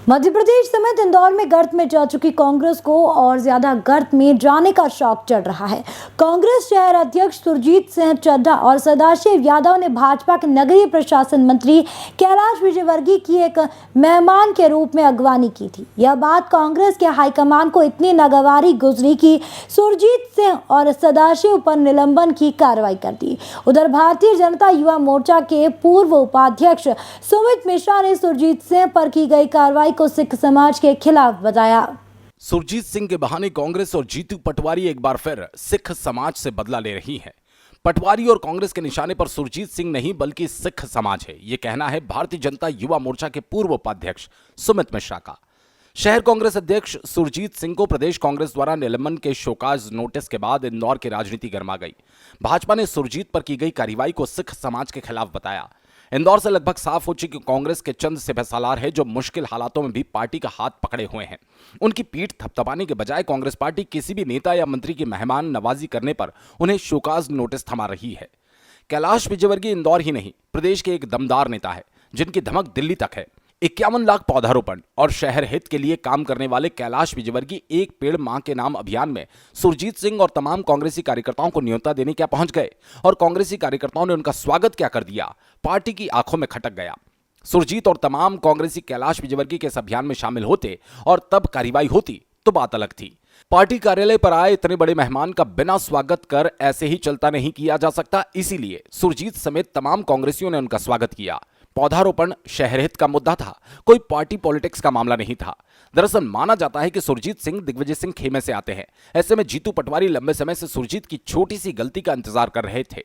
मध्य प्रदेश समेत इंदौर में गर्त में जा चुकी कांग्रेस को और ज्यादा गर्त में जाने का शौक चढ़ रहा है। कांग्रेस शहर अध्यक्ष सुरजीत सिंह चड्ढा और सदाशिव यादव ने भाजपा के नगरीय प्रशासन मंत्री कैलाश विजयवर्गीय की एक मेहमान के रूप में अगवानी की थी। यह बात कांग्रेस के हाईकमान को इतनी नागवारी गुजरी कि सुरजीत सिंह और सदाशिव पर निलंबन की कार्रवाई कर दी। उधर भारतीय जनता युवा मोर्चा के पूर्व उपाध्यक्ष सुमित मिश्रा ने सुरजीत सिंह पर की गई कार्रवाई को सिख समाज के खिलाफ बताया। सुरजीत सिंह के बहाने कांग्रेस और जीतू पटवारी एक बार फिर सिख समाज से बदला ले रही हैं। पटवारी और कांग्रेस के निशाने पर सुरजीत सिंह नहीं बल्कि सिख समाज है, ये कहना है भारतीय जनता युवा मोर्चा के पूर्व उपाध्यक्ष सुमित मिश्रा का। शहर कांग्रेस अध्यक्ष सुरजीत सिंह को प्रदेश कांग्रेस द्वारा निलंबन के शोकाज नोटिस के बाद इंदौर की राजनीति गर्मा गई। भाजपा ने सुरजीत पर की गई कार्रवाई को सिख समाज के खिलाफ बताया। इंदौर से लगभग साफ हो चुकी कांग्रेस के चंद सिपहसालार है जो मुश्किल हालातों में भी पार्टी का हाथ पकड़े हुए हैं। उनकी पीठ थपथपाने के बजाय कांग्रेस पार्टी किसी भी नेता या मंत्री की मेहमान नवाजी करने पर उन्हें शोकाज नोटिस थमा रही है। कैलाश विजयवर्गीय इंदौर ही नहीं, प्रदेश के एक दमदार नेता है जिनकी धमक दिल्ली तक है। 51 लाख पौधारोपण और शहर हित के लिए काम करने वाले कैलाश विजयवर्गीय एक पेड़ मां के नाम अभियान में सुरजीत सिंह और तमाम कांग्रेसी कार्यकर्ताओं को न्योता देने क्या पहुंच गए और कांग्रेसी कार्यकर्ताओं ने उनका स्वागत क्या कर दिया, पार्टी की आंखों में खटक गया। सुरजीत और तमाम कांग्रेसी कैलाश विजयवर्गीय के इस अभियान में शामिल होते और तब कार्रवाई होती तो बात अलग थी। पार्टी कार्यालय पर आए इतने बड़े मेहमान का बिना स्वागत कर ऐसे ही चलता नहीं किया जा सकता, इसीलिए सुरजीत समेत तमाम कांग्रेसियों ने उनका स्वागत किया। पौधारोपण शहर हित का मुद्दा था, कोई पार्टी पॉलिटिक्स का मामला नहीं था। दरअसल माना जाता है कि सुरजीत सिंह दिग्विजय सिंह खेमे से आते हैं। ऐसे में जीतू पटवारी लंबे समय से सुरजीत की छोटी सी गलती का इंतजार कर रहे थे।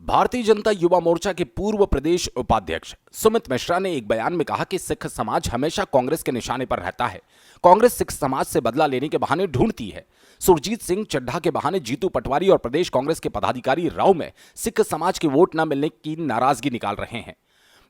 भारतीय जनता युवा मोर्चा के पूर्व प्रदेश उपाध्यक्ष सुमित मिश्रा ने एक बयान में कहा कि सिख समाज हमेशा कांग्रेस के निशाने पर रहता है। कांग्रेस सिख समाज से बदला लेने के बहाने ढूंढती है। सुरजीत सिंह चड्ढा के बहाने जीतू पटवारी और प्रदेश कांग्रेस के पदाधिकारी राव में सिख समाज के वोट न मिलने की नाराजगी निकाल रहे हैं।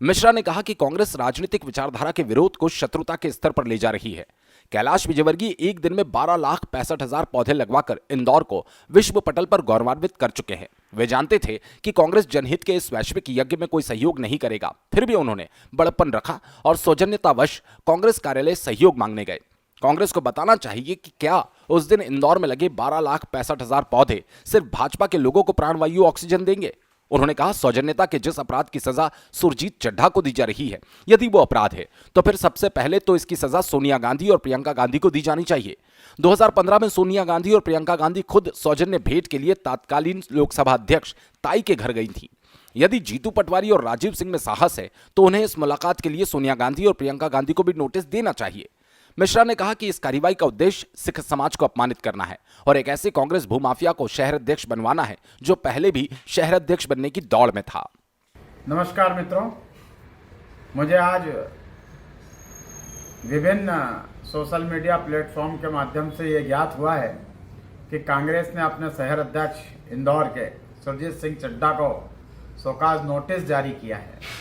मिश्रा ने कहा कि कांग्रेस राजनीतिक विचारधारा के विरोध को शत्रुता के स्तर पर ले जा रही है। कैलाश विजयवर्गीय एक दिन में 12,65,000 पौधे लगवाकर इंदौर को विश्व पटल पर गौरवान्वित कर चुके हैं। वे जानते थे कि कांग्रेस जनहित के इस वैश्विक यज्ञ में कोई सहयोग नहीं करेगा, फिर भी उन्होंने बड़प्पन रखा और सौजन्यतावश कांग्रेस कार्यालय सहयोग मांगने गए। कांग्रेस को बताना चाहिए कि क्या उस दिन इंदौर में लगे 12,65,000 पौधे सिर्फ भाजपा के लोगों को प्राणवायु ऑक्सीजन देंगे। उन्होंने कहा, सौजन्यता के जिस अपराध की सजा सुरजीत चड्ढा को दी जा रही है, यदि वो अपराध है तो फिर सबसे पहले तो इसकी सजा सोनिया गांधी और प्रियंका गांधी को दी जानी चाहिए। 2015 में सोनिया गांधी और प्रियंका गांधी खुद सौजन्य भेंट के लिए तत्कालीन लोकसभा अध्यक्ष ताई के घर गई थी। यदि जीतू पटवारी और राजीव सिंह में साहस है तो उन्हें इस मुलाकात के लिए सोनिया गांधी और प्रियंका गांधी को भी नोटिस देना चाहिए। मिश्रा ने कहा कि इस कार्रवाई का उद्देश्य सिख समाज को अपमानित करना है और एक ऐसे कांग्रेस भूमाफिया को शहर अध्यक्ष बनवाना है जो पहले भी शहर अध्यक्ष बनने की दौड़ में था। नमस्कार मित्रों, मुझे आज विभिन्न सोशल मीडिया प्लेटफॉर्म के माध्यम से ये ज्ञात हुआ है कि कांग्रेस ने अपने शहर अध्यक्ष इंदौर के सुरजीत सिंह चड्ढा को शोकाज नोटिस जारी किया है।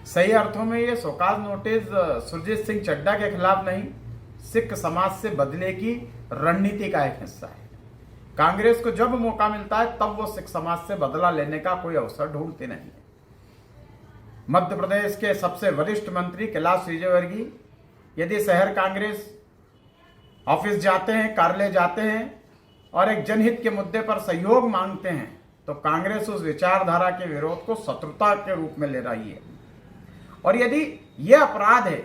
सही अर्थों में ये शोकाज नोटिस सुरजीत सिंह चड्ढा के खिलाफ नहीं, सिख समाज से बदले की रणनीति का एक हिस्सा है। कांग्रेस को जब मौका मिलता है तब वो सिख समाज से बदला लेने का कोई अवसर ढूंढती नहीं है। मध्य प्रदेश के सबसे वरिष्ठ मंत्री कैलाश विजयवर्गीय यदि शहर कांग्रेस ऑफिस जाते हैं, कार्यालय जाते हैं और एक जनहित के मुद्दे पर सहयोग मांगते हैं तो कांग्रेस उस विचारधारा के विरोध को शत्रुता के रूप में ले रही है। और यदि यह अपराध है,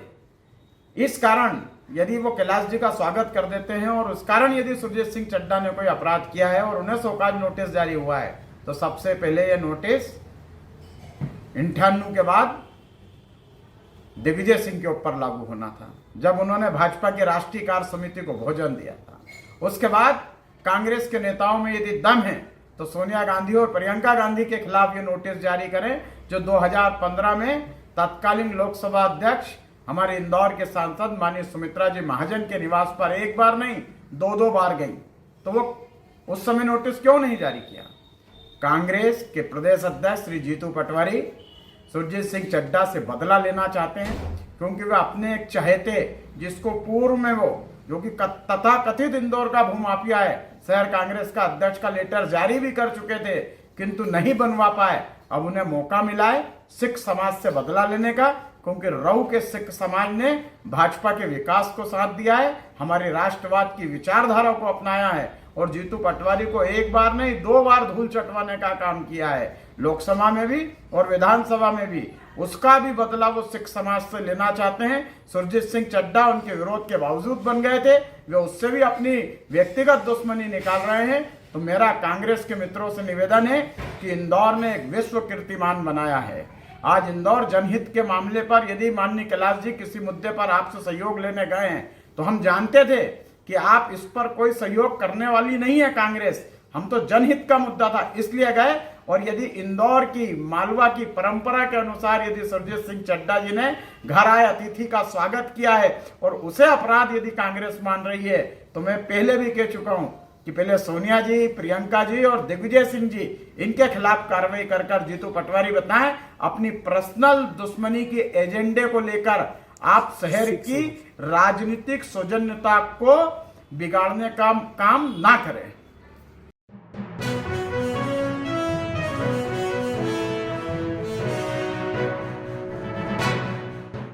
इस कारण यदि वो कैलाश जी का स्वागत कर देते हैं और उस कारण यदि सुरजीत सिंह चड्ढा ने कोई अपराध किया है और उन्हें शोकाज नोटिस जारी हुआ है तो सबसे पहले यह नोटिस 98 के बाद दिग्विजय सिंह के ऊपर लागू होना था, जब उन्होंने भाजपा की राष्ट्रीय कार्य समिति को भोजन दिया था। उसके बाद कांग्रेस के नेताओं में यदि दम है तो सोनिया गांधी और प्रियंका गांधी के खिलाफ ये नोटिस जारी करें, जो 2015 में तत्कालीन लोकसभा अध्यक्ष हमारे इंदौर के सांसद माननीय सुमित्रा जी महाजन के निवास पर एक बार नहीं 2 बार गई, तो वो उस समय नोटिस क्यों नहीं जारी किया? कांग्रेस के प्रदेश अध्यक्ष श्री जीतू पटवारी सुरजीत सिंह चड्ढा से बदला लेना चाहते हैं क्योंकि वे अपने एक चहेते, जिसको पूर्व में वो जो कि तथा कथित इंदौर का भूमाफिया है, शहर कांग्रेस का अध्यक्ष का लेटर जारी भी कर चुके थे किंतु नहीं बनवा पाए। अब उन्हें मौका मिला है सिख समाज से बदला लेने का, क्योंकि रऊ के सिख समाज ने भाजपा के विकास को साथ दिया है, हमारे राष्ट्रवाद की विचारधारा को अपनाया है और जीतू पटवारी को एक बार नहीं 2 बार धूल चटवाने का काम किया है, लोकसभा में भी और विधानसभा में भी। उसका भी बदला वो सिख समाज से लेना चाहते हैं। सुरजीत सिंह चड्डा उनके विरोध के बावजूद बन गए थे, वे उससे भी अपनी व्यक्तिगत दुश्मनी निकाल रहे हैं। तो मेरा कांग्रेस के मित्रों से निवेदन है कि इंदौर ने एक विश्व कीर्तिमान बनाया है। आज इंदौर जनहित के मामले पर यदि माननीय कैलाश जी किसी मुद्दे पर आपसे सहयोग लेने गए हैं तो हम जानते थे कि आप इस पर कोई सहयोग करने वाली नहीं है कांग्रेस। हम तो जनहित का मुद्दा था इसलिए गए, और यदि इंदौर की मालवा की परंपरा के अनुसार यदि सुरजीत सिंह चड्डा जी ने घर आए अतिथि का स्वागत किया है और उसे अपराध यदि कांग्रेस मान रही है, तो मैं पहले भी कह चुका हूं कि पहले सोनिया जी, प्रियंका जी और दिग्विजय सिंह जी इनके खिलाफ कार्रवाई कर जीतू पटवारी बताएं। अपनी पर्सनल दुश्मनी के एजेंडे को लेकर आप शहर की राजनीतिक सौजन्यता को बिगाड़ने का काम ना करें।